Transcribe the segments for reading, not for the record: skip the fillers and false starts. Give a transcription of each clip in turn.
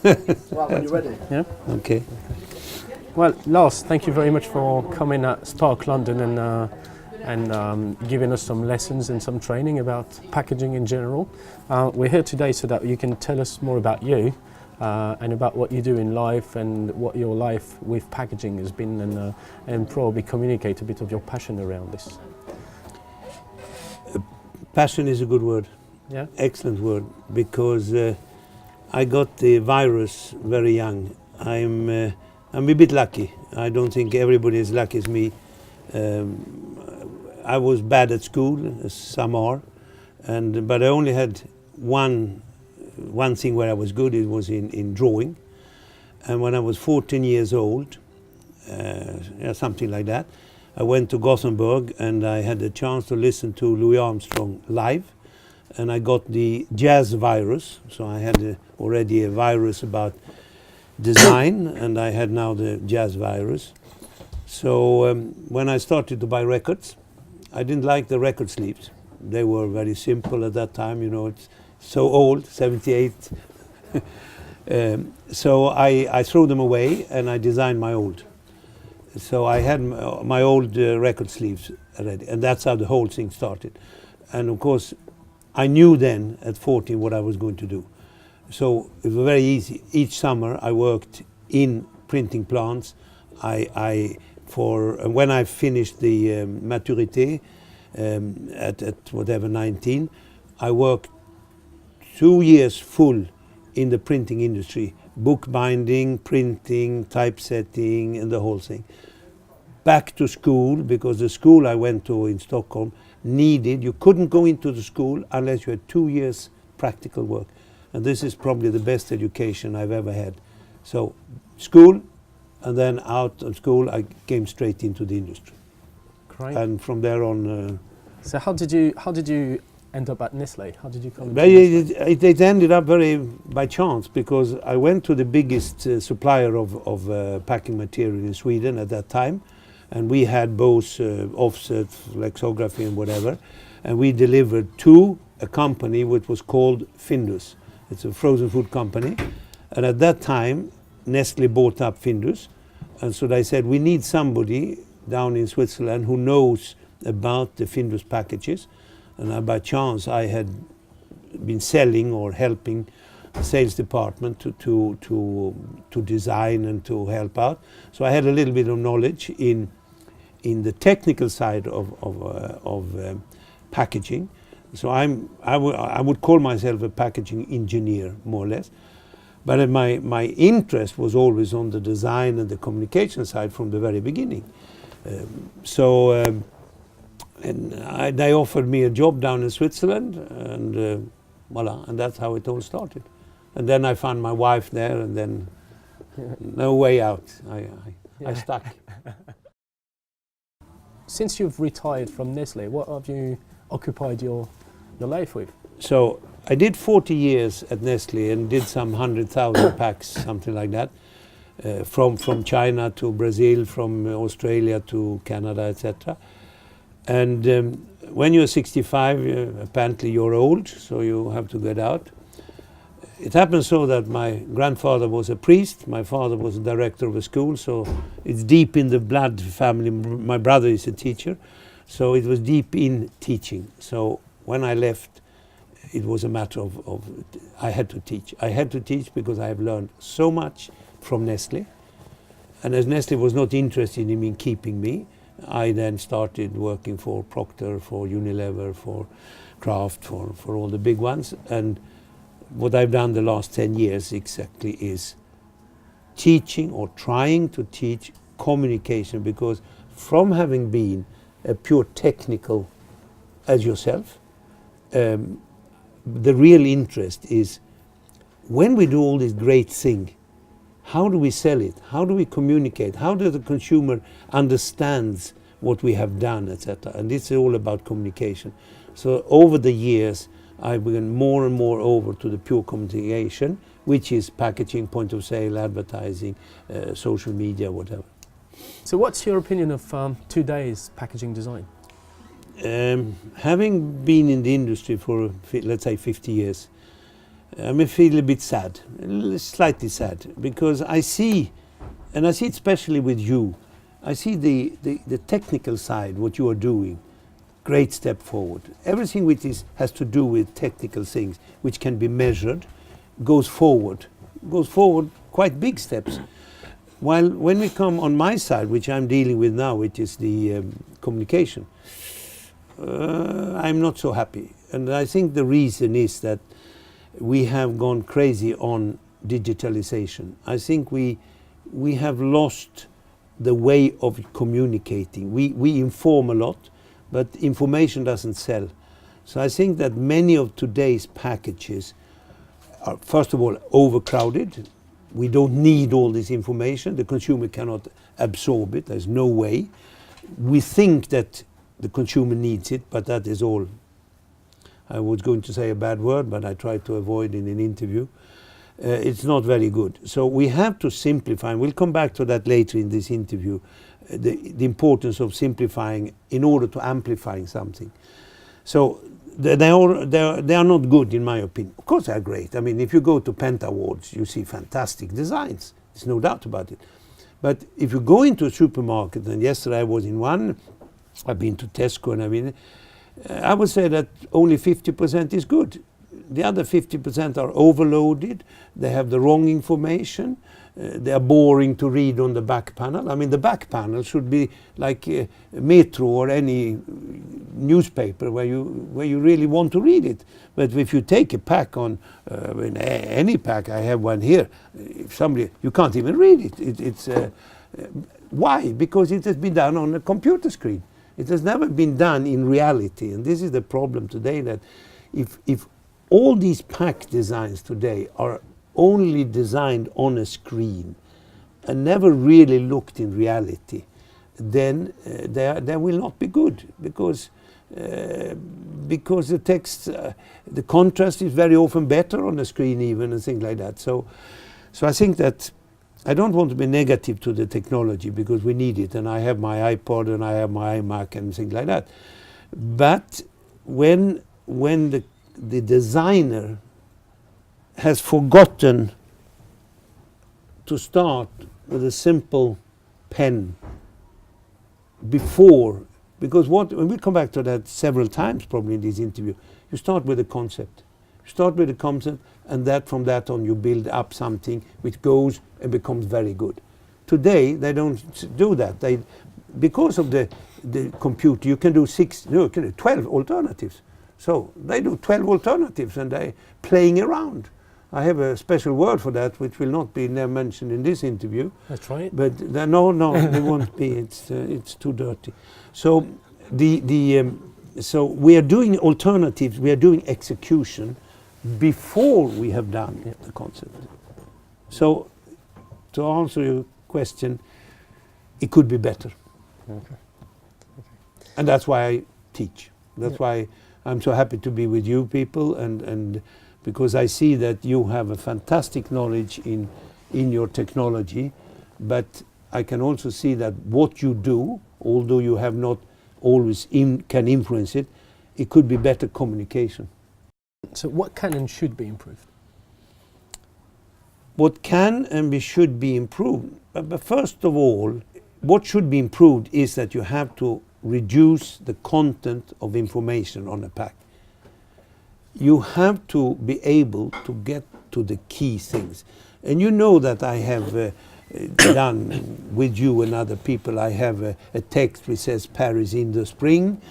Well, when you're ready. Yeah. Okay. Well, Lars, thank you very much for coming at Spark London and giving us some lessons and some training about packaging in general. We're here today so that you can tell us more about you and about what you do in life and what your life with packaging has been, and probably communicate a bit of your passion around this. Passion is a good word. Yeah. Excellent word, because I got the virus very young. I'm a bit lucky. I don't think everybody is lucky as me. I was bad at school, as some are, but I only had one thing where I was good. It was in drawing. And when I was 14 years old, something like that, I went to Gothenburg and I had the chance to listen to Louis Armstrong live, and I got the jazz virus. So I had already a virus about design, and I had now the jazz virus. So when I started to buy records, I didn't like the record sleeves. They were very simple at that time, you know, it's so old, 78. So I threw them away and I designed my old. So I had my old record sleeves already, and that's how the whole thing started. And of course, I knew then at 14 what I was going to do. So it was very easy. Each summer I worked in printing plants. When I finished the maturité at whatever 19, I worked 2 years full in the printing industry, bookbinding, printing, typesetting, and the whole thing. Back to school, because the school I went to in Stockholm you couldn't go into the school unless you had 2 years practical work. And this is probably the best education I've ever had. So school, and then out of school I came straight into the industry. Great. And from there on... So how did you end up at Nestlé? How did you come into Nestlé? It ended up very by chance, because I went to the biggest supplier of packing material in Sweden at that time, and we had both offset, lexography and whatever, and we delivered to a company which was called Findus. It's a frozen food company, and at that time Nestlé bought up Findus, and so they said, we need somebody down in Switzerland who knows about the Findus packages. And by chance I had been selling or helping the sales department to design and to help out. So I had a little bit of knowledge in the technical side of packaging. So I would call myself a packaging engineer, more or less. But my interest was always on the design and the communication side from the very beginning. And they offered me a job down in Switzerland, and voila, and that's how it all started. And then I found my wife there, and then no way out. I stuck. Since you've retired from Nestlé, what have you occupied your life with? So I did 40 years at Nestlé and did some 100,000 packs, something like that, from China to Brazil, from Australia to Canada, etc. And when you're 65, apparently you're old, so you have to get out. It happened so that my grandfather was a priest, my father was a director of a school, so it's deep in the blood family. My brother is a teacher, so it was deep in teaching. So when I left, it was a matter of I had to teach. I had to teach because I have learned so much from Nestlé. And as Nestlé was not interested in me keeping me, I then started working for Procter, for Unilever, for Kraft, for all the big ones. And what I've done the last 10 years exactly is teaching or trying to teach communication, because from having been a pure technical as yourself, the real interest is when we do all this great thing, how do we sell it? How do we communicate? How does the consumer understands what we have done, etc.? And it's all about communication. So over the years, I've gone more and more over to the pure communication, which is packaging, point of sale, advertising, social media, whatever. So what's your opinion of today's packaging design? Having been in the industry for, let's say, 50 years, I feel a bit sad, slightly sad, because I see, and I see it especially with you, I see the technical side, what you are doing, great step forward. Everything which has to do with technical things, which can be measured, goes forward quite big steps. While when we come on my side, which I'm dealing with now, which is the communication, I'm not so happy. And I think the reason is that we have gone crazy on digitalization. I think we have lost the way of communicating. We inform a lot, but information doesn't sell. So I think that many of today's packages are, first of all, overcrowded. We don't need all this information. The consumer cannot absorb it. There's no way. We think that the consumer needs it, but that is all. I was going to say a bad word, but I tried to avoid in an interview. It's not very good. So we have to simplify, and we'll come back to that later in this interview, the importance of simplifying in order to amplifying something. So they are not good in my opinion. Of course they are great. I mean, if you go to Penta Awards, you see fantastic designs. There's no doubt about it. But if you go into a supermarket, and yesterday I was in one, I've been to Tesco, and I would say that only 50% is good. The other 50% are overloaded. They have the wrong information. They are boring to read on the back panel. I mean, the back panel should be like Metro or any newspaper where you really want to read it. But if you take a pack on any pack, I have one here. If somebody, you can't even read it. Why? Because it has been done on a computer screen. It has never been done in reality, and this is the problem today. That if all these pack designs today are only designed on a screen and never really looked in reality, then they will not be good, because the text, the contrast is very often better on the screen even, and things like that. So I think that I don't want to be negative to the technology, because we need it, and I have my iPod and I have my iMac and things like that. But when the designer has forgotten to start with a simple pen before, because when we come back to that several times probably in this interview, you start with a concept. You start with a concept, and from that on you build up something which goes and becomes very good. Today they don't do that. Because of the computer, you can do 12 alternatives. So they do 12 alternatives, and they're playing around. I have a special word for that, which will not be mentioned in this interview. Let's try it. But no, they won't be. It's too dirty. So so we are doing alternatives. We are doing execution before we have done the concept. So to answer your question, it could be better. Okay. And that's why I teach. That's why I'm so happy to be with you people, and because I see that you have a fantastic knowledge in your technology, but I can also see that what you do, although you have not always can influence it, it could be better communication. So what can and should be improved? What can and should be improved, but first of all, what should be improved is that you have to reduce the content of information on a pack. You have to be able to get to the key things. And you know that I have done with you and other people, I have a text which says Paris in the spring,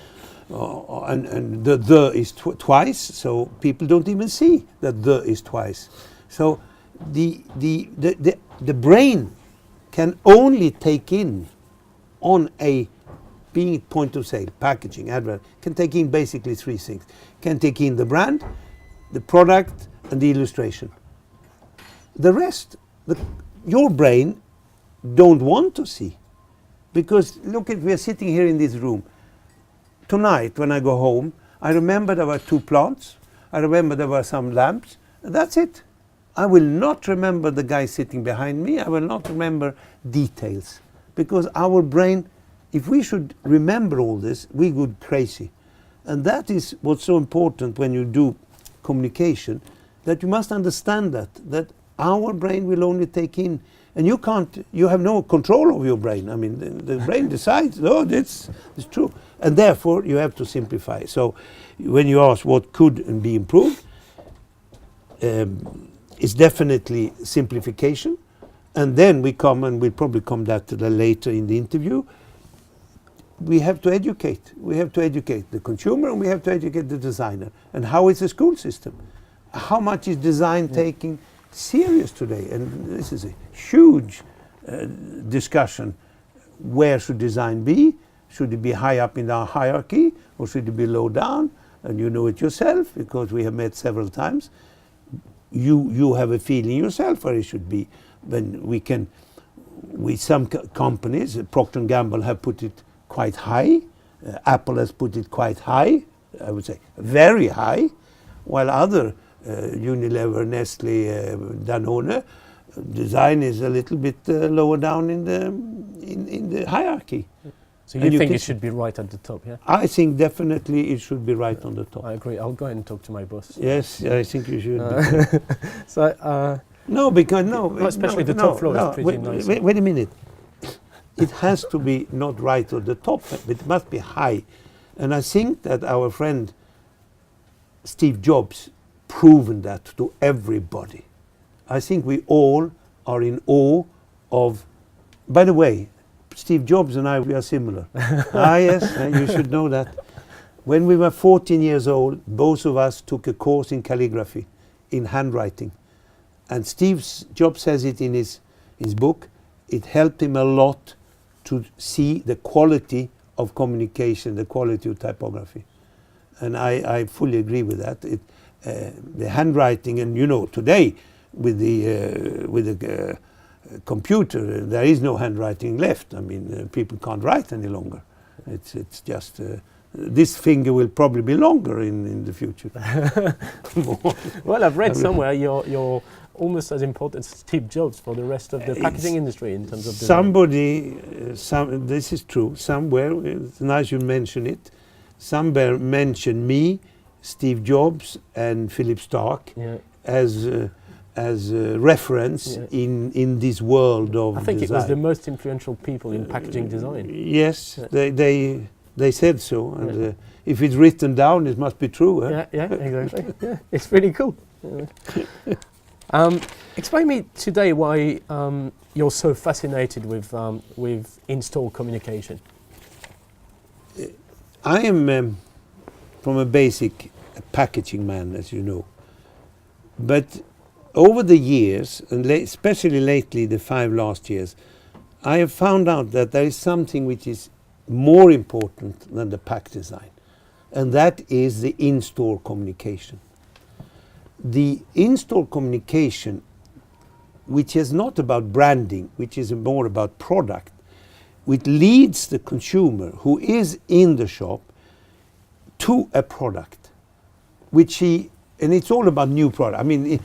and the is twice, so people don't even see that the is twice. So the brain can only take in on a being it point of sale, packaging, advert, can take in basically three things. Can take in the brand, the product, and the illustration. The rest, your brain don't want to see. Because look, we are sitting here in this room. Tonight, when I go home, I remember there were 2 plants. I remember there were some lamps. And that's it. I will not remember the guy sitting behind me. I will not remember details. Because our brain, if we should remember all this, we would crazy. And that is what's so important when you do communication. that you must understand that our brain will only take in, and you have no control of your brain. I mean, the brain decides, oh, this is true. And therefore, you have to simplify. So when you ask what could be improved, it's definitely simplification. And then we come, and we'll probably come that to that later in the interview, we have to educate. We have to educate the consumer, and we have to educate the designer. And how is the school system? How much is design taking serious today? And this is a huge discussion. Where should design be? Should it be high up in our hierarchy, or should it be low down? And you know it yourself, because we have met several times. You have a feeling yourself where it should be. When we can, with some companies, Procter & Gamble have put it quite high. Apple has put it quite high, I would say very high, while other Unilever, Nestle, Danone, design is a little bit lower down in the hierarchy. So you think it should be right at the top, yeah? I think definitely it should be right on the top. I agree. I'll go ahead and talk to my boss. Yes, I think you should. So. No, because no. Especially the top floor is pretty nice. Wait a minute. It has to be not right at the top, but it must be high. And I think that our friend Steve Jobs proven that to everybody. I think we all are in awe of. By the way, Steve Jobs and I, we are similar. Yes, you should know that. When we were 14 years old, both of us took a course in calligraphy, in handwriting. And Steve Jobs says it in his book. It helped him a lot to see the quality of communication, the quality of typography. And I fully agree with that. The handwriting, and you know, today with the computer, there is no handwriting left. I mean, people can't write any longer. It's just this finger will probably be longer in the future. Well, I've read somewhere you're almost as important as Steve Jobs for the rest of the packaging industry in terms of design. This is true. Somewhere, it's nice you mention it. Somewhere mention me, Steve Jobs, and Philip Stark as reference in this world of design. I think it was the most influential people in packaging design. Yes, they said so, and if it's written down, it must be true. Huh? Yeah, exactly. Yeah, it's pretty cool. Explain me today why you're so fascinated with in-store communication. I am from a basic packaging man, as you know, but over the years, and especially lately, the 5 last years, I have found out that there is something which is more important than the pack design, and that is the in-store communication. The in-store communication, which is not about branding, which is more about product, which leads the consumer who is in the shop to a product, and it's all about new product. I mean,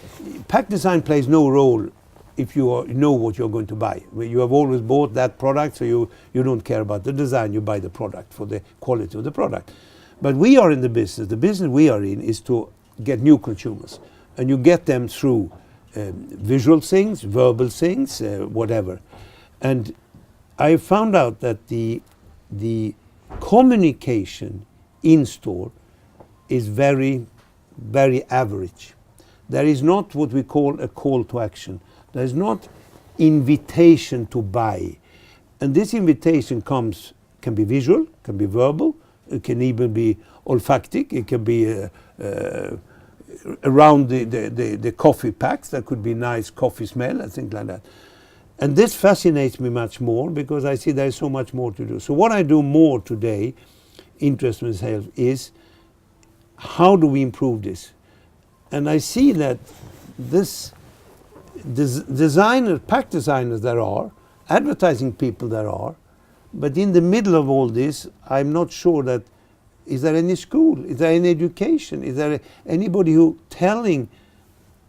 pack design plays no role if you know what you're going to buy. You have always bought that product, so you don't care about the design, you buy the product for the quality of the product. But we are in the business we are in is to get new consumers, and you get them through visual things, verbal things, whatever. And I found out that the communication in store is very, very average. There is not what we call a call to action. There is not invitation to buy. And this invitation can be visual, can be verbal, it can even be olfactic, it can be around the coffee packs. There could be nice coffee smell and things like that. And this fascinates me much more because I see there is so much more to do. So what I do more today, interest myself, is how do we improve this? And I see that this pack designers there are, advertising people there are, but in the middle of all this, I'm not sure that is there any school, is there any education, is there anybody who telling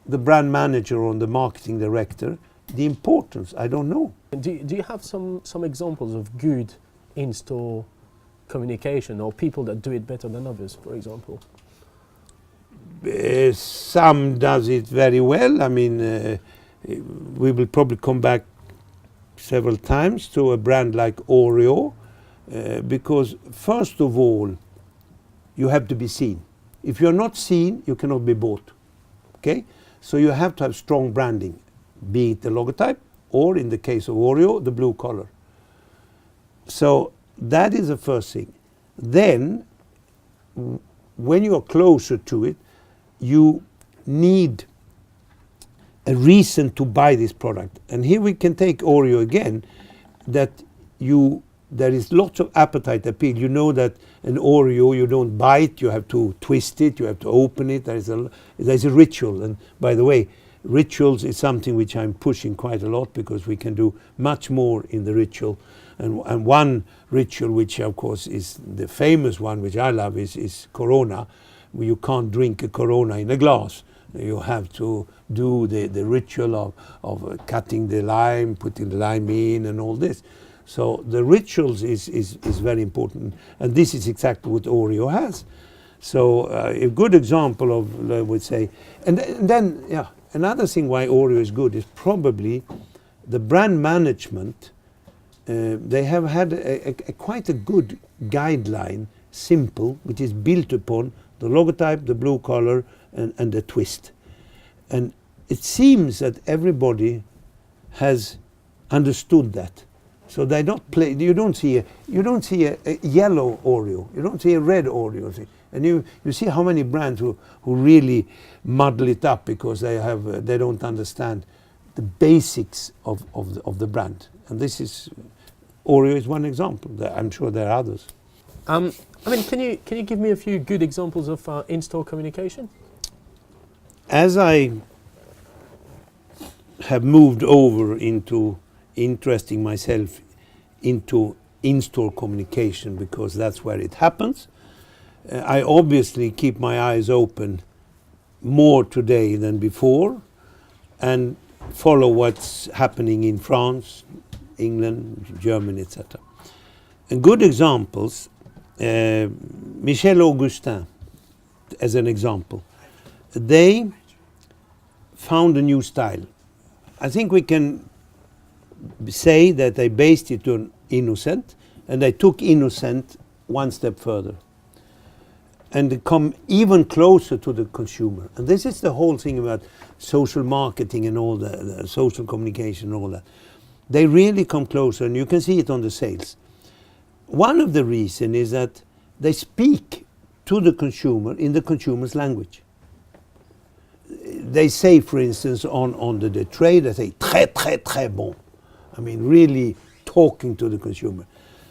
the brand manager or the marketing director the importance? I don't know. Do you have some examples of good in-store communication or people that do it better than others, for example? Some does it very well. I mean, we will probably come back several times to a brand like Oreo, because first of all, you have to be seen. If you're not seen, you cannot be bought. Okay? So you have to have strong branding, be it the logotype, or in the case of Oreo, the blue color. So that is the first thing. Then, when you are closer to it, you need a reason to buy this product. And here we can take Oreo again, that there is lots of appetite appeal. You know that an Oreo, you don't buy it, you have to twist it, you have to open it. There's a ritual. And by the way, rituals is something which I'm pushing quite a lot, because we can do much more in the ritual. And one ritual, which of course is the famous one, which I love, is Corona. You can't drink a Corona in a glass. You have to do the ritual of cutting the lime, putting the lime in, and all this. So the rituals is very important, and this is exactly what Oreo has. So a good example of, I would say, and then another thing why Oreo is good is probably the brand management. They have had a quite a good guideline, simple, which is built upon the logotype, the blue color, and the twist. And it seems that everybody has understood that. So they don't play. You don't see a yellow Oreo. You don't see a red Oreo. And you see how many brands who really muddle it up because they don't understand the basics of the brand. And this is Oreo is one example. I'm sure there are others. I mean, can you give me a few good examples of in-store communication? As I have moved over into interesting myself into in-store communication, because that's where it happens, I obviously keep my eyes open more today than before and follow what's happening in France, England, Germany, etc. And good examples, Michel Augustin, as an example. They found a new style. I think we can say that they based it on Innocent, and they took Innocent one step further and they come even closer to the consumer. And this is the whole thing about social marketing and all the social communication and all that. They really come closer, and you can see it on the sales. One of the reasons is that they speak to the consumer in the consumer's language. They say, for instance, on the tray, they say très, très, très bon. I mean, really talking to the consumer.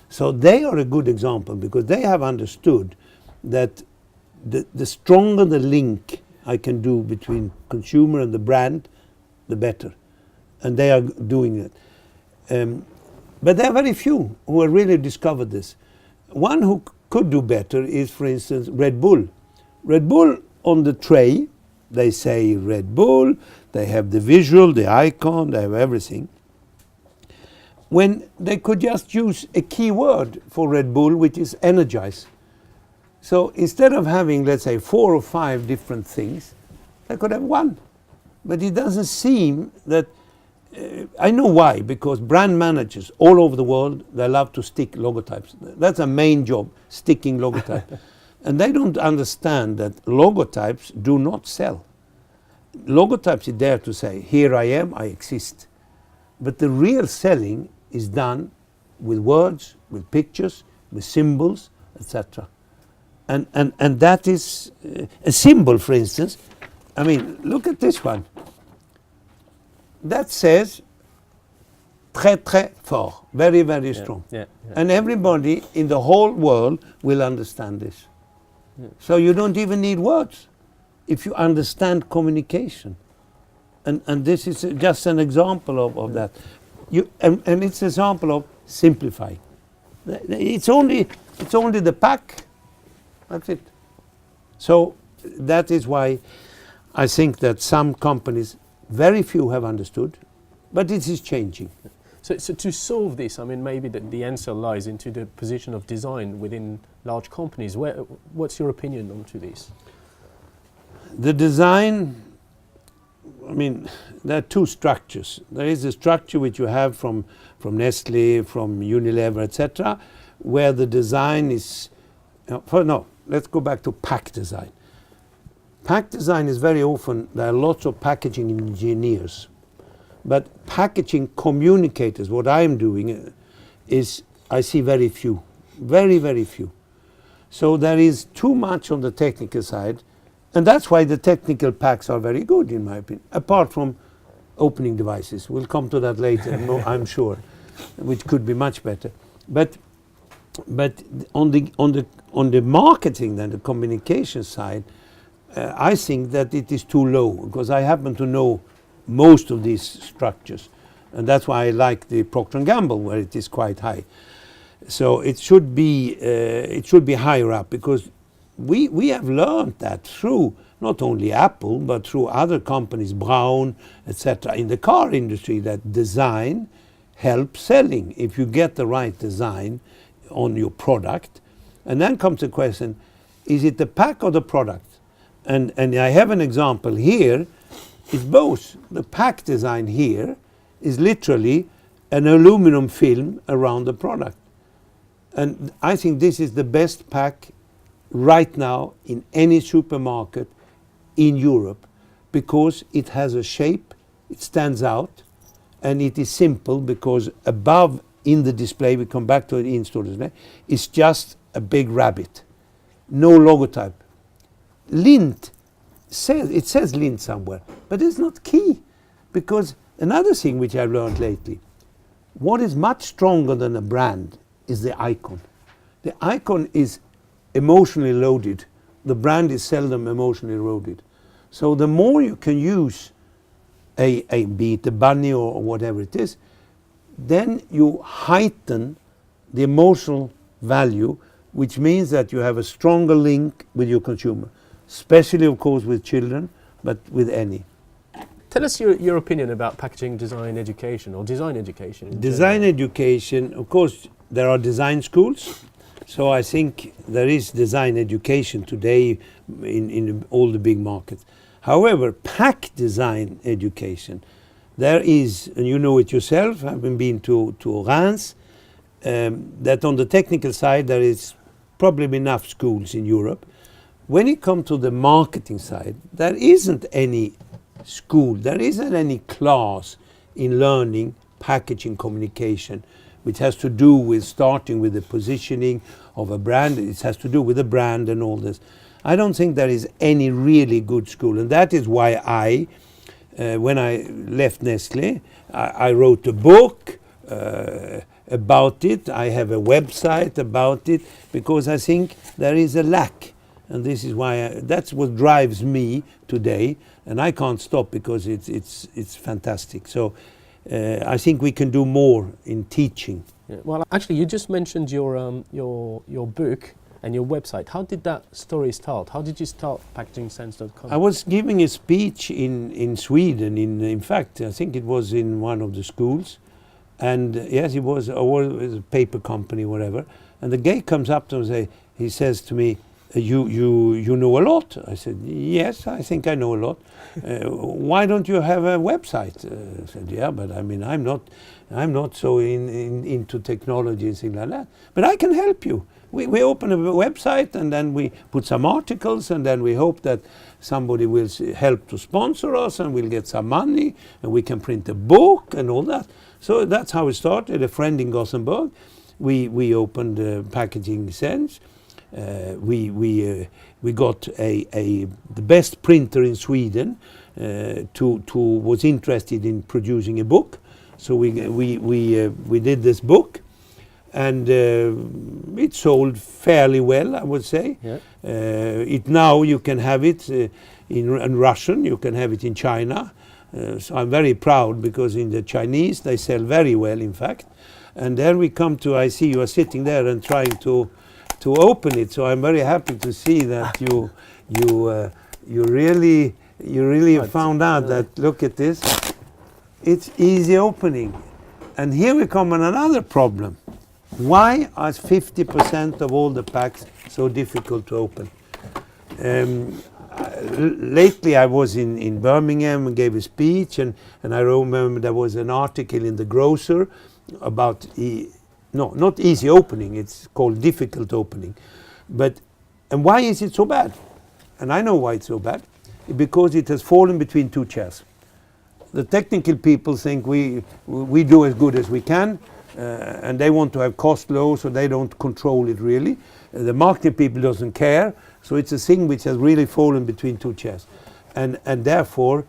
So they are a good example, because they have understood that the stronger the link I can do between consumer and the brand, the better. And they are doing it. But there are very few who have really discovered this. One who could do better is, for instance, Red Bull. Red Bull on the tray, they say Red Bull, they have the visual, the icon, they have everything. When they could just use a key word for Red Bull, which is energize. So instead of having, let's say, 4 or 5 different things, they could have one. But it doesn't seem that, I know why, because brand managers all over the world, they love to stick logotypes. That's a main job, sticking logotype. And they don't understand that logotypes do not sell. Logotypes are there to say, here I am, I exist. But the real selling is done with words, with pictures, with symbols, etc. And that is a symbol, for instance. I mean, look at this one. That says très, très fort, very, very strong. Yeah. And everybody in the whole world will understand this. Yeah. So you don't even need words if you understand communication. And this is just an example of that. And it's an example of simplifying. It's only the pack. That's it. So that is why I think that some companies, very few have understood, but it is changing. So to solve this, I mean, maybe the answer lies into the position of design within large companies. What's your opinion on to this? The design, I mean, there are two structures. There is a structure which you have from Nestle, from Unilever, etc., where the design is, let's go back to pack design. Pack design is very often, there are lots of packaging engineers, but packaging communicators, what I'm doing is, I see very few, very, very few. So there is too much on the technical side, and that's why the technical packs are very good, in my opinion, apart from opening devices. We'll come to that later, I'm sure, which could be much better. But on the marketing, then the communication side, I think that it is too low, because I happen to know most of these structures, and that's why I like the Procter & Gamble, where it is quite high. So it should be higher up, because we have learned that through not only Apple but through other companies, Braun, etc., in the car industry, that design helps selling if you get the right design on your product. And then comes the question, is it the pack or the product? And I have an example here. It's both. The pack design here is literally an aluminum film around the product. And I think this is the best pack right now in any supermarket in Europe, because it has a shape, it stands out, and it is simple, because above in the display, we come back to the in-store display, it's just a big rabbit, no logotype. Lindt says Lindt somewhere, but it's not key, because another thing which I've learned lately, what is much stronger than a brand is the icon. The icon is emotionally loaded. The brand is seldom emotionally loaded. So the more you can use be it a bunny or whatever it is, then you heighten the emotional value, which means that you have a stronger link with your consumer, especially of course with children, but with any. Tell us your opinion about packaging design education, or design education in Design general. education, of course, there are design schools. So I think there is design education today in all the big markets. However, pack design education, there is, and you know it yourself, having been to Reims, that on the technical side there is probably enough schools in Europe. When it comes to the marketing side, there isn't any school, there isn't any class in learning packaging communication, which has to do with starting with the positioning of a brand. It has to do with the brand and all this. I don't think there is any really good school, and that is why I, when I left Nestle, I wrote a book about it. I have a website about it, because I think there is a lack, and this is why that's what drives me today, and I can't stop, because it's fantastic. So I think we can do more in teaching. Yeah. Well, actually, you just mentioned your book and your website. How did that story start? How did you start packagingsense.com? I was giving a speech in Sweden. In fact, I think it was in one of the schools, and yes, it was a paper company, whatever. And the guy comes up to me, he says to me, "You know a lot." I said, "Yes, I think I know a lot." "Why don't you have a website?" I said, "Yeah, but I mean, I'm not so into technology and things like that. But I can help you. We open a website, and then we put some articles, and then we hope that somebody will help to sponsor us, and we'll get some money, and we can print a book and all that." So that's how it started. A friend in Gothenburg, we opened Packaging Sense. We got the best printer in Sweden was interested in producing a book. So we did this book, and it sold fairly well, I would say. Yeah. Now you can have it in Russian, you can have it in China. So I'm very proud, because in the Chinese they sell very well, in fact. And there we come to, I see you are sitting there and trying to open it. So I'm very happy to see that you really found out that. Look at this. It's easy opening. And here we come on another problem. Why are 50% of all the packs so difficult to open? lately I was in Birmingham and gave a speech, and I remember there was an article in the Grocer about not easy opening, it's called difficult opening. And why is it so bad? And I know why it's so bad. Because it has fallen between two chairs. The technical people think we do as good as we can, and they want to have cost low, so they don't control it really. The marketing people doesn't care, so it's a thing which has really fallen between two chairs. And therefore,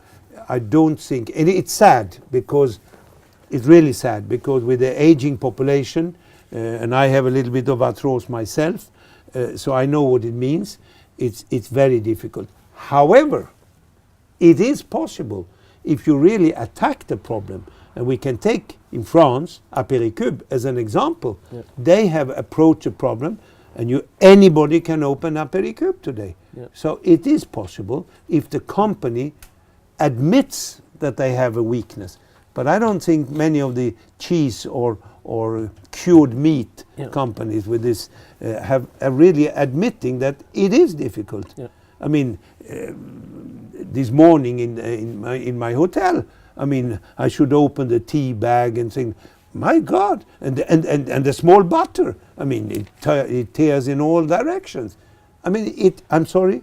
I don't think, and it's sad, because it's really sad, because with the aging population, and I have a little bit of arthritis myself, so I know what it means, it's very difficult. However, it is possible if you really attack the problem. And we can take in France Apéricube as an example. Yeah. They have approached the problem, and anybody can open Apéricube today. Yeah. So it is possible if the company admits that they have a weakness. But I don't think many of the cheese or cured meat companies with this are really admitting that it is difficult. Yeah. I mean, this morning in my hotel, I mean, I should open the tea bag and think, my God, and the small butter. I mean, it tears in all directions. I mean, I'm sorry,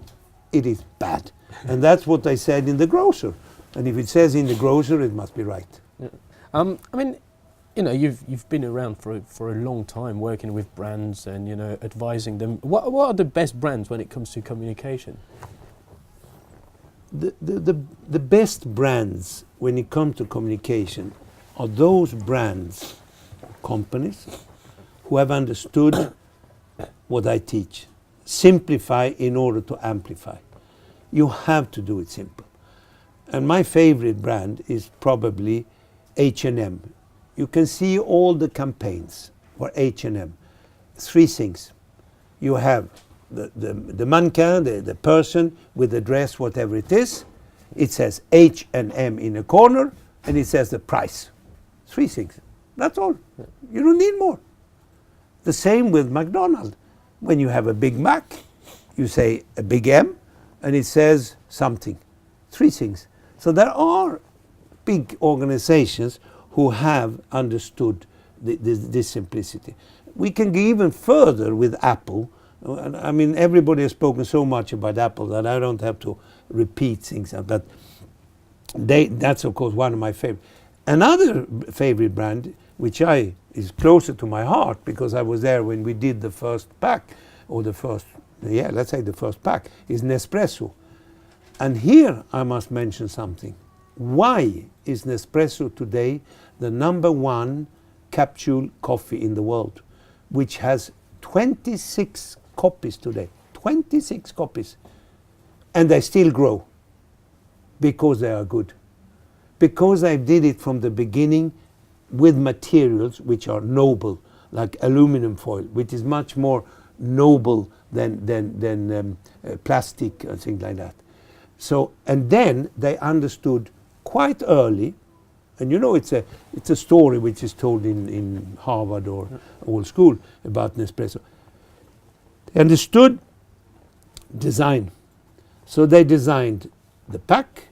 it is bad, and that's what I said in the Grocer. And if it says in the Grocer, it must be right. Yeah. I mean, you know, you've been around for a long time, working with brands and, you know, advising them. What are the best brands when it comes to communication? The best brands when it comes to communication are those brands, companies, who have understood what I teach. Simplify in order to amplify. You have to do it simple. And my favorite brand is probably H&M. You can see all the campaigns for H&M. Three things. You have the mannequin, the person with the dress, whatever it is. It says H&M in a corner, and it says the price. Three things. That's all. You don't need more. The same with McDonald's. When you have a Big Mac, you say a Big M, and it says something. Three things. So there are big organizations who have understood this simplicity. We can go even further with Apple. I mean, everybody has spoken so much about Apple that I don't have to repeat things, but that's of course one of my favorite. Another favorite brand, which is closer to my heart because I was there when we did the first pack, or let's say the first pack, is Nespresso. And here I must mention something. Why is Nespresso today the #1 capsule coffee in the world, which has 26 copies today? 26 copies. And they still grow because they are good. Because I did it from the beginning with materials which are noble, like aluminum foil, which is much more noble than plastic and things like that. So, and then they understood quite early, and you know it's a story which is told in Harvard or old school about Nespresso. They understood design. So they designed the pack,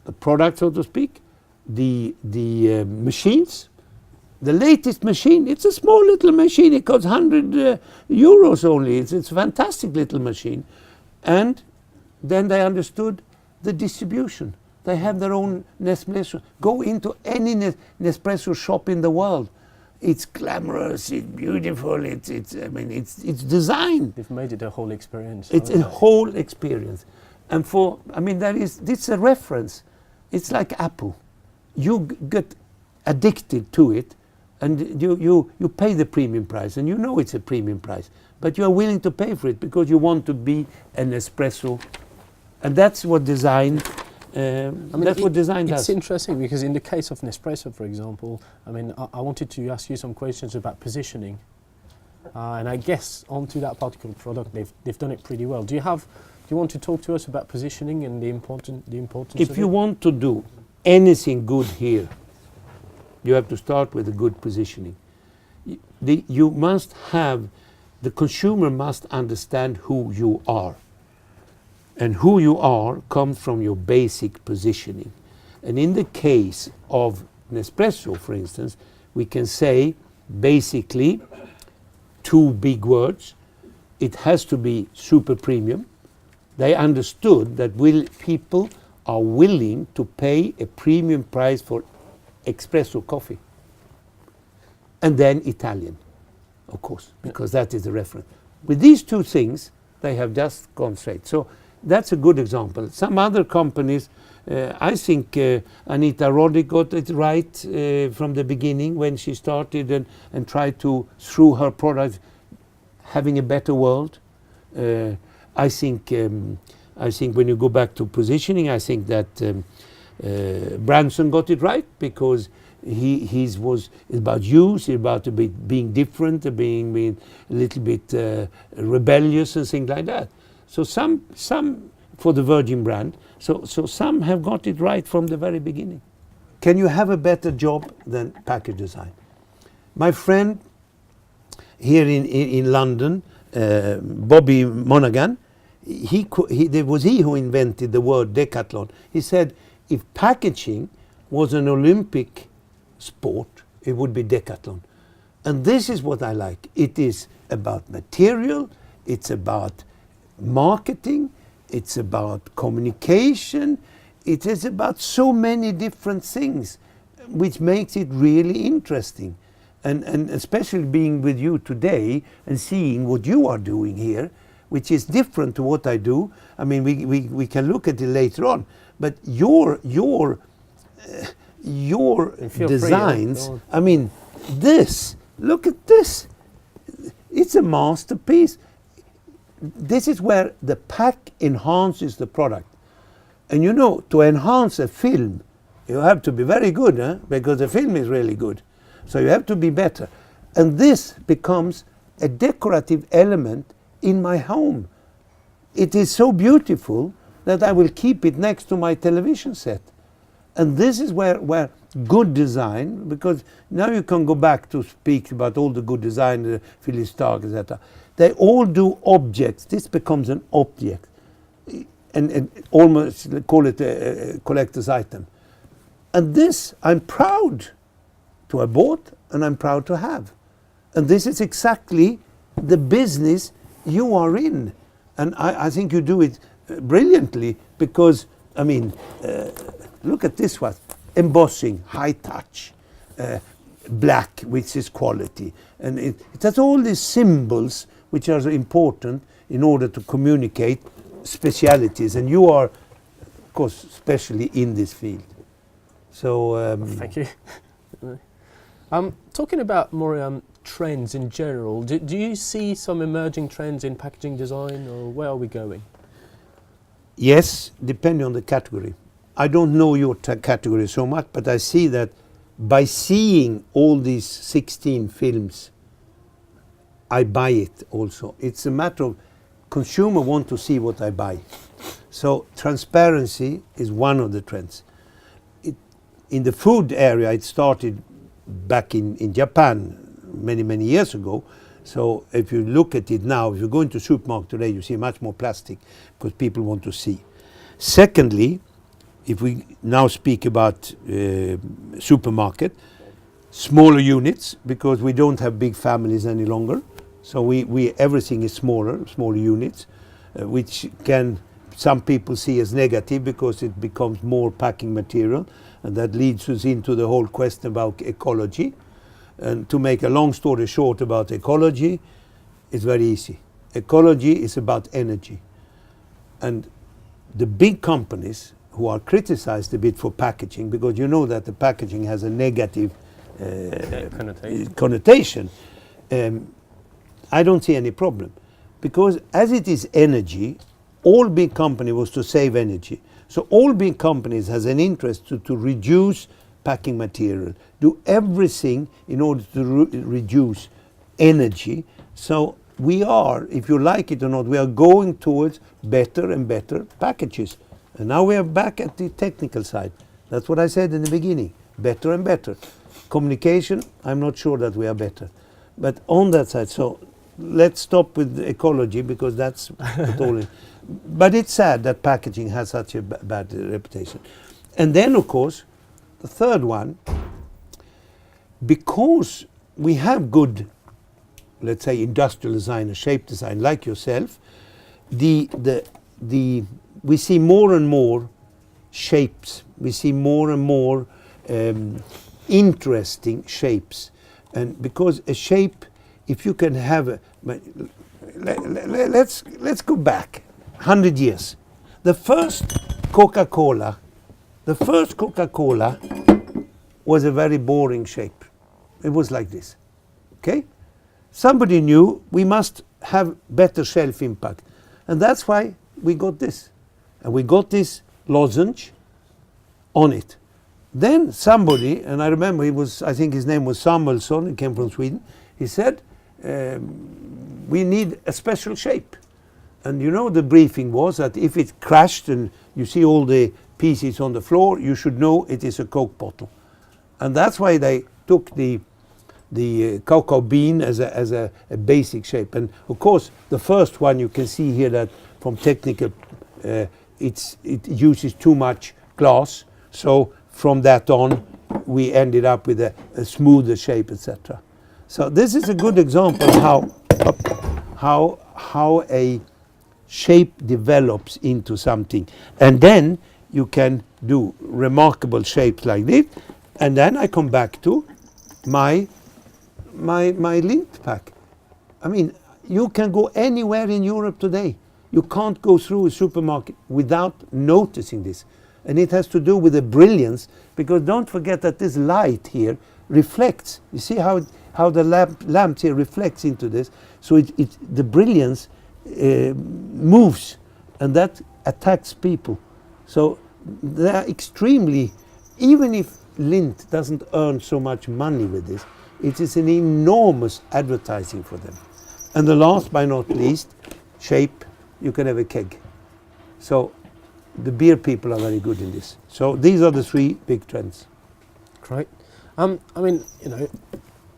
the product, so to speak, the machines. The latest machine, it's a small little machine, it costs 100 euros only. It's a fantastic little machine. And then they understood the distribution. They have their own Nespresso. Go into any Nespresso shop in the world. It's glamorous, it's beautiful, it's designed. They've made it a whole experience. It's a whole experience. And this is a reference. It's like Apple. You get addicted to it, and you pay the premium price, and you know it's a premium price, but you are willing to pay for it because you want to be an espresso, and that's what design. What design does. It's interesting because in the case of Nespresso, for example, I mean, I wanted to ask you some questions about positioning, and I guess onto that particular product, they've done it pretty well. Do you want to talk to us about positioning and the importance? If you want to do anything good here, you have to start with a good positioning. You must have, the consumer must understand who you are. and who you are comes from your basic positioning. And in the case of Nespresso, for instance, we can say basically two big words. It has to be super premium. They understood that people are willing to pay a premium price for espresso coffee. And then Italian, of course, because that is the reference. With these two things, they have just gone straight. So that's a good example. Some other companies, I think Anita Roddick got it right from the beginning when she started and tried to, through her product, having a better world. I think when you go back to positioning, I think that Branson got it right, because his was about use, about being different, being a little bit rebellious and things like that. So some for the Virgin brand. So some have got it right from the very beginning. Can you have a better job than package design? My friend here in London, Bobby Monaghan, it was he who invented the word decathlon. He said if packaging was an Olympic sport, it would be decathlon. And this is what I like. It is about material, it's about marketing, it's about communication, it is about so many different things, which makes it really interesting. And especially being with you today and seeing what you are doing here, which is different to what I do. I mean, we can look at it later on, but your designs, I mean, look at this. It's a masterpiece. This is where the pack enhances the product. And you know, to enhance a film, you have to be very good, because the film is really good. So you have to be better. And this becomes a decorative element in my home. It is so beautiful that I will keep it next to my television set. And this is where good design, because now you can go back to speak about all the good design, Phyllis Stark, etc. They all do objects. This becomes an object. And almost call it a collector's item. And this I'm proud to have bought, and I'm proud to have. And this is exactly the business you are in. And I think you do it brilliantly, because, I mean, look at this one. Embossing, high touch, black, which is quality. And it has all these symbols which are important in order to communicate specialities. And you are, of course, especially in this field. So thank you. Talking about more trends in general, do you see some emerging trends in packaging design, or where are we going? Yes, depending on the category. I don't know your category so much, but I see that by seeing all these 16 films, I buy it also. It's a matter of consumer want to see what I buy. So transparency is one of the trends. In the food area, it started back in Japan many years ago. So if you look at it now, if you go into supermarket today, you see much more plastic because people want to see. Secondly, if we now speak about supermarket, smaller units, because we don't have big families any longer. So everything is smaller units, which can some people see as negative because it becomes more packing material, and that leads us into the whole question about ecology. And to make a long story short about ecology, it's very easy. Ecology is about energy. And the big companies who are criticized a bit for packaging, because you know that the packaging has a negative connotation, I don't see any problem. Because as it is energy, all big company was to save energy. So all big companies has an interest to reduce packing material, do everything in order to reduce energy. So we are, if you like it or not, we are going towards better and better packages. And now we are back at the technical side. That's what I said in the beginning, better and better. Communication, I'm not sure that we are better. But on that side, so let's stop with ecology because that's what all in. But it's sad that packaging has such a bad reputation. And then, of course, the third one, because we have good, let's say, industrial design or shape design like yourself, we see more and more shapes. We see more and more interesting shapes. And because a shape, if you can have a, let's go back 100 years. The first Coca-Cola was a very boring shape. It was like this. Okay? Somebody knew we must have better shelf impact. And that's why we got this. And we got this lozenge on it. Then somebody, and I remember I think his name was Samuelsson, he came from Sweden, he said, we need a special shape. And you know the briefing was that if it crashed and you see all the pieces on the floor, you should know it is a Coke bottle. And that's why they took the cocoa bean as a basic shape. And of course, the first one you can see here that from technical, it uses too much glass. So from that on, we ended up with a smoother shape, etc. So this is a good example how a shape develops into something. And then you can do remarkable shapes like this. And then I come back to my lint pack. I mean, you can go anywhere in Europe today. You can't go through a supermarket without noticing this. And it has to do with the brilliance, because don't forget that this light here reflects. You see how the lamp here reflects into this. So the brilliance moves, and that attacks people. So they are extremely, even if Lindt doesn't earn so much money with this, it is an enormous advertising for them. And the last but not least, shape, you can have a keg. So the beer people are very good in this. So these are the three big trends. Great. I mean, you know,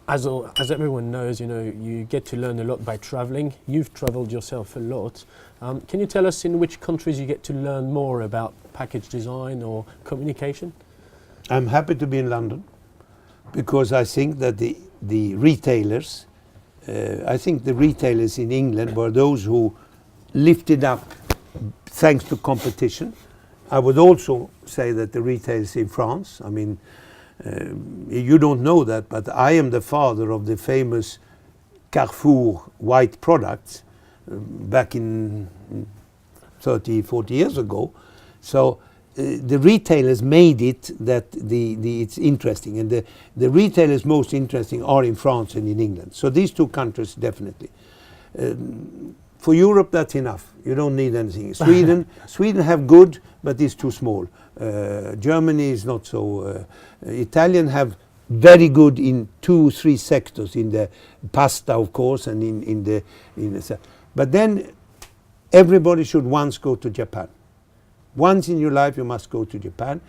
as everyone knows, you know, you get to learn a lot by traveling. You've traveled yourself a lot. Can you tell us in which countries you get to learn more about package design or communication? I'm happy to be in London because I think that the retailers, in England were those who lifted up thanks to competition. I would also say that the retailers in France, I mean, you don't know that, but I am the father of the famous Carrefour white products back in 30, 40 years ago. So the retailers made it that it's interesting, and the retailers most interesting are in France and in England. So these two countries definitely. For Europe, that's enough. You don't need anything. Sweden have good, but it's too small. Germany is not so. Italian have very good in 2-3 sectors, in the pasta, of course, and in the. But then everybody should once go to Japan. Once in your life, you must go to Japan,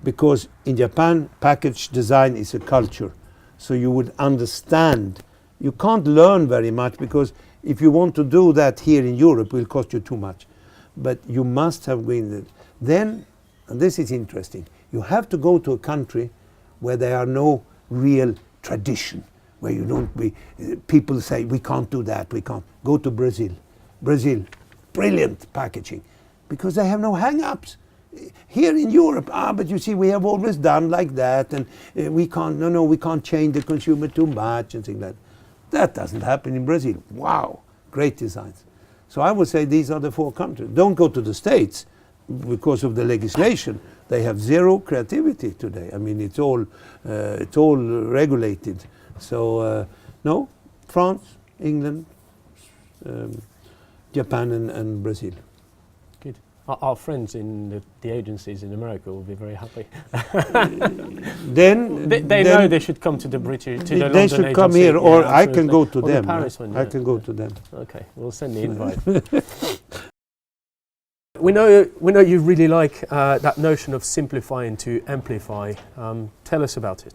because in Japan, package design is a culture. So you would understand. You can't learn very much, because if you want to do that here in Europe, it will cost you too much. But you must have been there. Then, and this is interesting, you have to go to a country where there are no real tradition, where you don't be, people say, we can't do that, we can't. Go to Brazil. Brazil, brilliant packaging, because they have no hang-ups. Here in Europe, but you see, we have always done like that, and we can't change the consumer too much, and things like that. That doesn't happen in Brazil. Wow, great designs. So I would say these are the 4 countries. Don't go to the States because of the legislation. They have zero creativity today. I mean, it's all regulated. So no, France, England, Japan, and Brazil. Good. Our friends in the agencies in America will be very happy. Then they know they should come to the British, to the London They should agency. come here, or Yeah, I can go to or them. The Paris one, I can go to them. Okay, we'll send the invite. We know you really like that notion of simplifying to amplify. Tell us about it.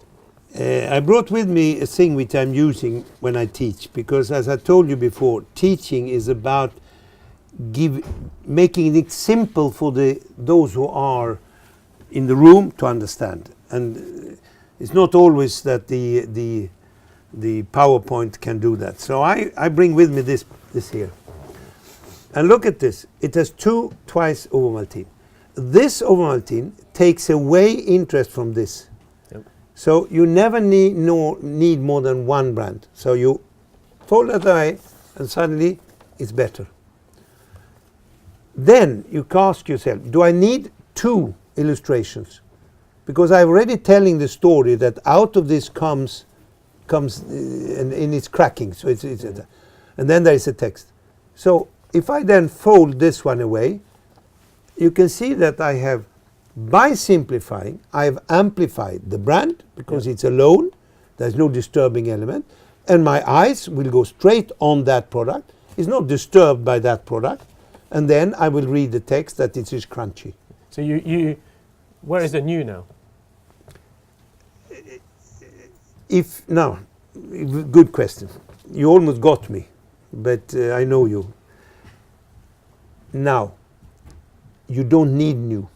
I brought with me a thing which I'm using when I teach, because as I told you before, teaching is about making it simple for those who are in the room to understand. And it's not always that the PowerPoint can do that. So I bring with me this here. And look at this. It has 2 twice Ovomaltine. This Ovomaltine takes away interest from this. Yep. So you never need more than one brand. So you fold it away and suddenly it's better. Then you ask yourself, do I need 2 illustrations? Because I'm already telling the story that out of this comes and it's cracking. So it's and then there is a text. So if I then fold this one away, you can see that I have, by simplifying, I have amplified the brand because it's alone. There's no disturbing element. And my eyes will go straight on that product. It's not disturbed by that product. And then I will read the text that it is crunchy. So where is the new now? Good question. You almost got me, but I know you. Now, you don't need new.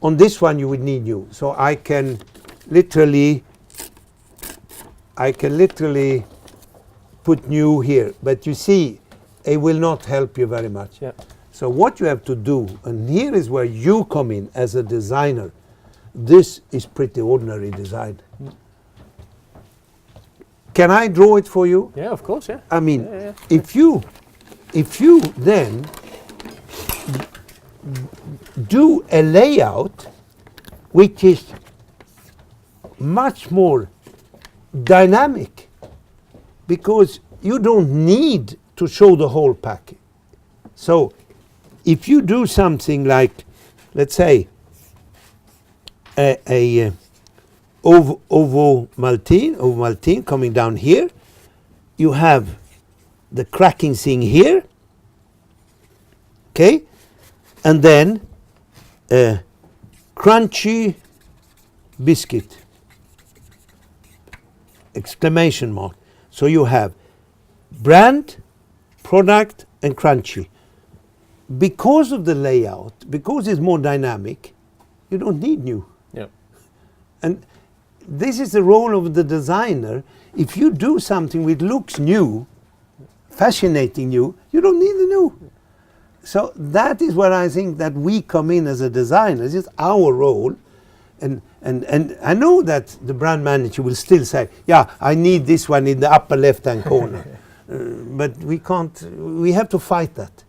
On this one, you would need new. So I can literally put new here. But you see, it will not help you very much. Yeah. So what you have to do, and here is where you come in as a designer. This is pretty ordinary design. Can I draw it for you? Yeah, of course, yeah. I mean, Yeah. if you then do a layout which is much more dynamic, because you don't need to show the whole pack. So if you do something like, let's say, a Ovomaltine coming down here, you have the cracking thing here, okay, and then a crunchy biscuit, exclamation mark. So you have brand, product, and crunchy. Because of the layout, because it's more dynamic, you don't need new. Yeah. And this is the role of the designer. If you do something which looks new, fascinating new, you don't need the new. So that is where I think that we come in as a designer. It's our role. And I know that the brand manager will still say, yeah, I need this one in the upper left-hand corner. But we can't, we have to fight that.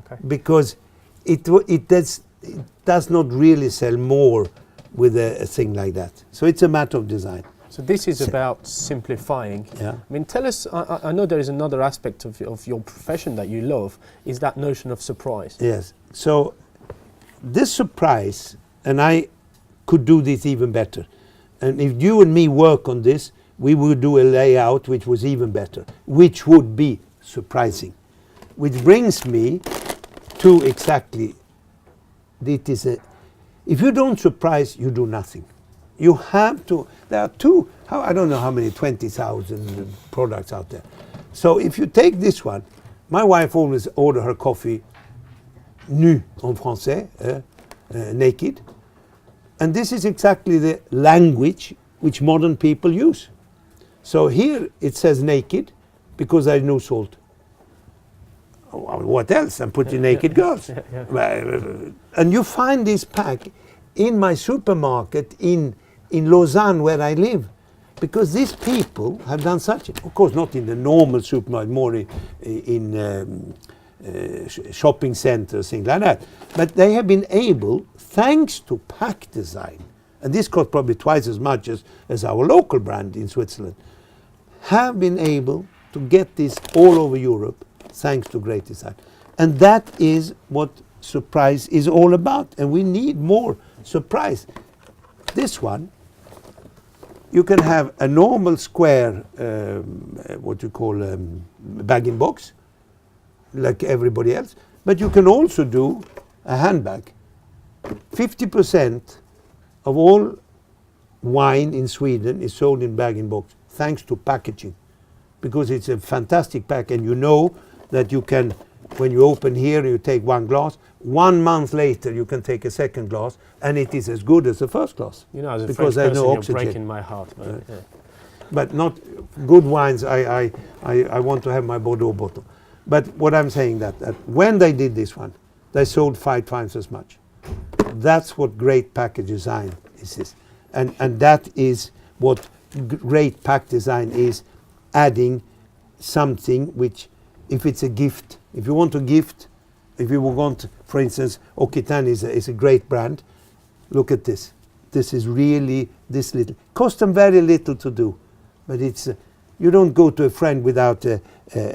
Okay. Because it does not really sell more with a thing like that. So it's a matter of design. So this is about simplifying. Yeah. I mean, tell us, I know there is another aspect of your profession that you love, is that notion of surprise. Yes. So this surprise, and I could do this even better. And if you and me work on this, we would do a layout which was even better, which would be surprising. Which brings me to exactly, if you don't surprise, you do nothing. You have to, there are I don't know how many, 20,000 products out there. So if you take this one, my wife always order her coffee nu en français, naked. And this is exactly the language which modern people use. So here it says naked because there's no salt. What else? I'm putting naked girls. And you find this pack in my supermarket in Lausanne where I live. Because these people have done such, of course not in the normal supermarket, more in shopping centers, things like that. But they have been able, thanks to pack design, and this costs probably twice as much as our local brand in Switzerland, have been able to get this all over Europe thanks to great design. And that is what surprise is all about. And we need more surprise. This one, you can have a normal square, what you call bag-in-box, like everybody else. But you can also do a handbag. 50% of all wine in Sweden is sold in bag-in-box, thanks to packaging. Because it's a fantastic pack, and you know that you can, when you open here, you take one glass, 1 month later you can take a second glass, and it is as good as the first glass. You know, as a because French there's person, no you're oxygen. breaking my heart. But, yeah. But not good wines. I want to have my Bordeaux bottle. But what I'm saying that when they did this one, they sold 5 times as much. That's what great package design is. And that is what great pack design is, adding something which, if it's a gift, if you want to gift, if you want, for instance, Occitan is a great brand. Look at this. This is really this little. Cost them very little to do, but it's you don't go to a friend without a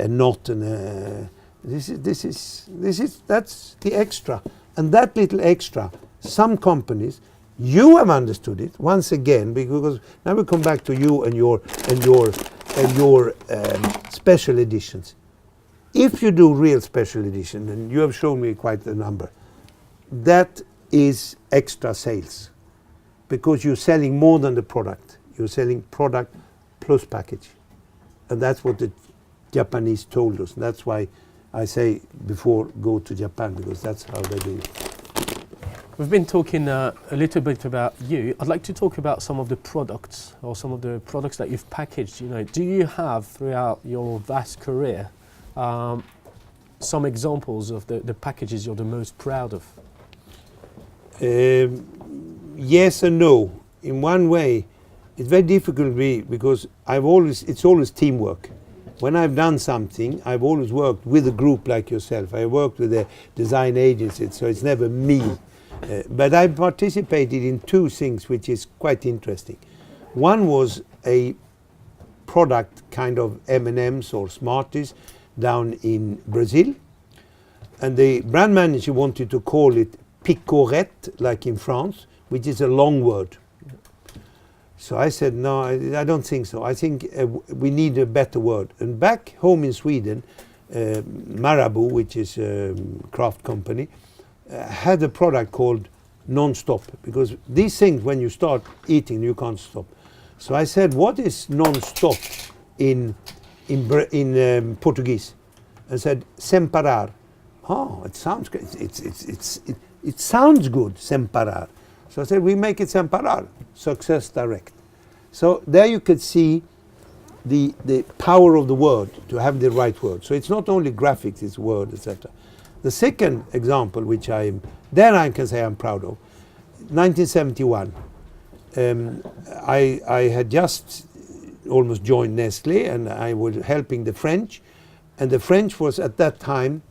knot and that's the extra, and that little extra. Some companies, you have understood it once again, because now we come back to you and your special editions. If you do real special edition, and you have shown me quite a number, that is extra sales, because you're selling more than the product. You're selling product plus package, and that's what the Japanese told us. That's why I say before go to Japan, because that's how they do it. We've been talking a little bit about you. I'd like to talk about some of the products, or some of the products that you've packaged. You know, do you have throughout your vast career some examples of the packages you're the most proud of? Yes and no. In one way, it's very difficult because it's always teamwork. When I've done something, I've always worked with a group like yourself. I worked with a design agency, so it's never me. But I participated in 2 things which is quite interesting. One was a product kind of M&Ms or Smarties down in Brazil, and the brand manager wanted to call it picorette, like in France, which is a long word. So I said, no, I don't think so. I think we need a better word. And back home in Sweden, Marabou, which is a craft company, had a product called non-stop, because these things, when you start eating, you can't stop. So I said, what is non-stop in Portuguese? I said, sem parar. Oh, it sounds great. It sounds good, sem parar. So I said, we make it sem parar, success direct. So there you could see the power of the word, to have the right word. So it's not only graphics, it's word, etc. The second example, which I can say I'm proud of, 1971. I had just almost joined Nestle, and I was helping the French, and the French was at that time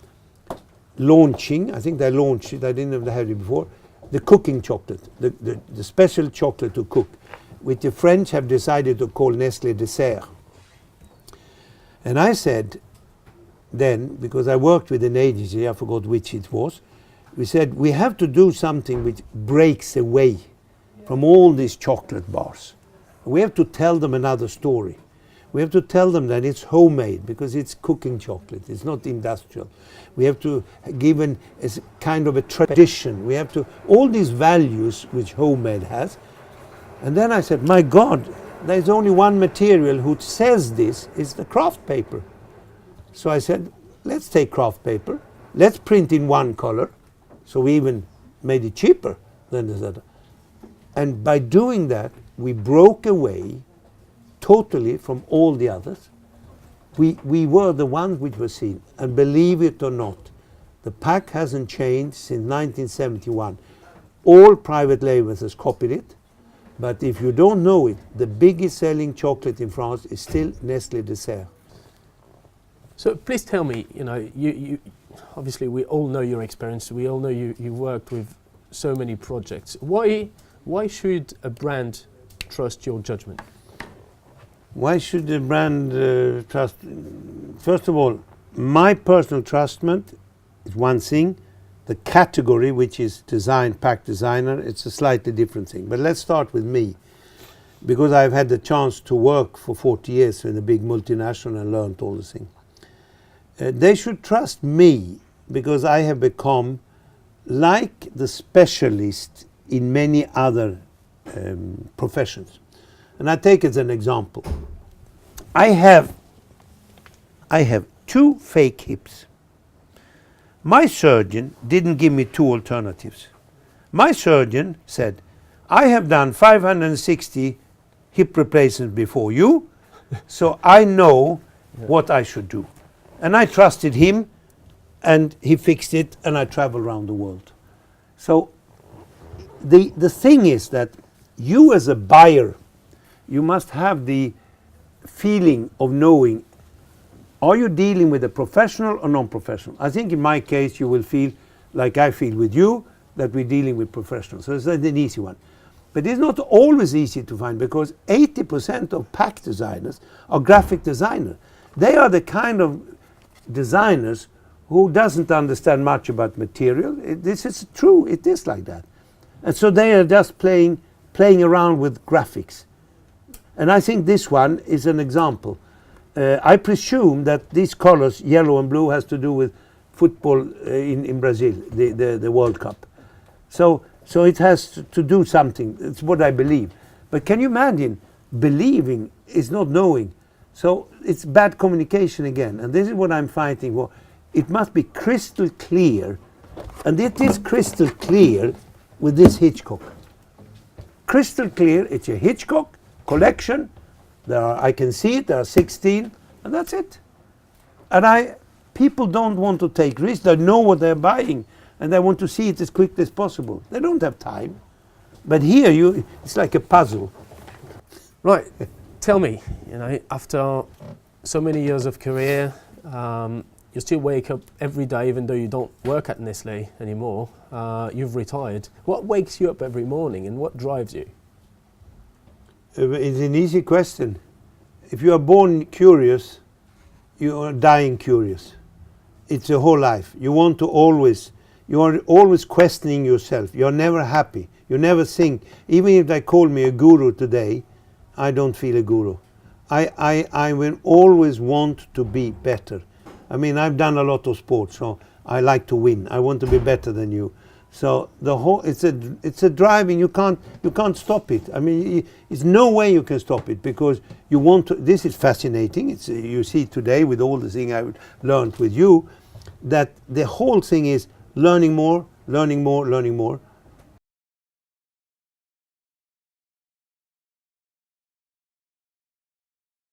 launching, I think they launched it, I didn't have it before, the cooking chocolate, the special chocolate to cook, which the French have decided to call Nestle Dessert. And I said then, because I worked with an agency, I forgot which it was, we said we have to do something which breaks away from all these chocolate bars. We have to tell them another story. We have to tell them that it's homemade, because it's cooking chocolate, it's not industrial. We have to give a kind of a tradition. We have to, all these values which homemade has. And then I said, my God, there's only one material who says this, is the craft paper. So I said, let's take craft paper, let's print in one color. So we even made it cheaper than the other. And by doing that, we broke away totally from all the others. We were the ones which were seen. And believe it or not, the pack hasn't changed since 1971. All private labels has copied it. But if you don't know it, the biggest selling chocolate in France is still Nestlé Dessert. So please tell me, you know, you obviously we all know your experience. We all know you worked with so many projects. Why should a brand trust your judgment? Why should the brand trust? First of all, my personal trustment is one thing. The category, which is design, pack designer, it's a slightly different thing. But let's start with me, because I've had the chance to work for 40 years in a big multinational and learned all the things. They should trust me, because I have become like the specialist in many other professions. And I take as an example. I have 2 fake hips. My surgeon didn't give me 2 alternatives. My surgeon said, I have done 560 hip replacements before you, so I know what I should do. And I trusted him, and he fixed it, and I travel around the world. So the thing is that you as a buyer, you must have the feeling of knowing, are you dealing with a professional or non-professional? I think in my case you will feel like I feel with you, that we're dealing with professionals. So it's an easy one. But it's not always easy to find, because 80% of pack designers are graphic designers. They are the kind of designers who doesn't understand much about material. This is true, it is like that. And so they are just playing around with graphics. And I think this one is an example. I presume that these colors, yellow and blue, has to do with football in Brazil, the World Cup. So it has to do something. It's what I believe. But can you imagine? Believing is not knowing. So it's bad communication again. And this is what I'm fighting for. It must be crystal clear. And it is crystal clear with this Hitchcock. Crystal clear, it's a Hitchcock collection. I can see it, there are 16, and that's it. And people don't want to take risks. They know what they're buying, and they want to see it as quickly as possible. They don't have time. But here, it's like a puzzle. Right. Tell me, after so many years of career, you still wake up every day, even though you don't work at Nestlé anymore. You've retired. What wakes you up every morning, and what drives you? It's an easy question. If you are born curious, you are dying curious. It's a whole life. You are always questioning yourself. You're never happy. You never think. Even if they call me a guru today, I don't feel a guru. I will always want to be better. I mean, I've done a lot of sports, so I like to win. I want to be better than you. So it's a driving. You can't stop it. I mean, it's no way you can stop it, because you want to. This is fascinating. You see today with all the things I've learned with you, that the whole thing is learning more, learning more, learning more.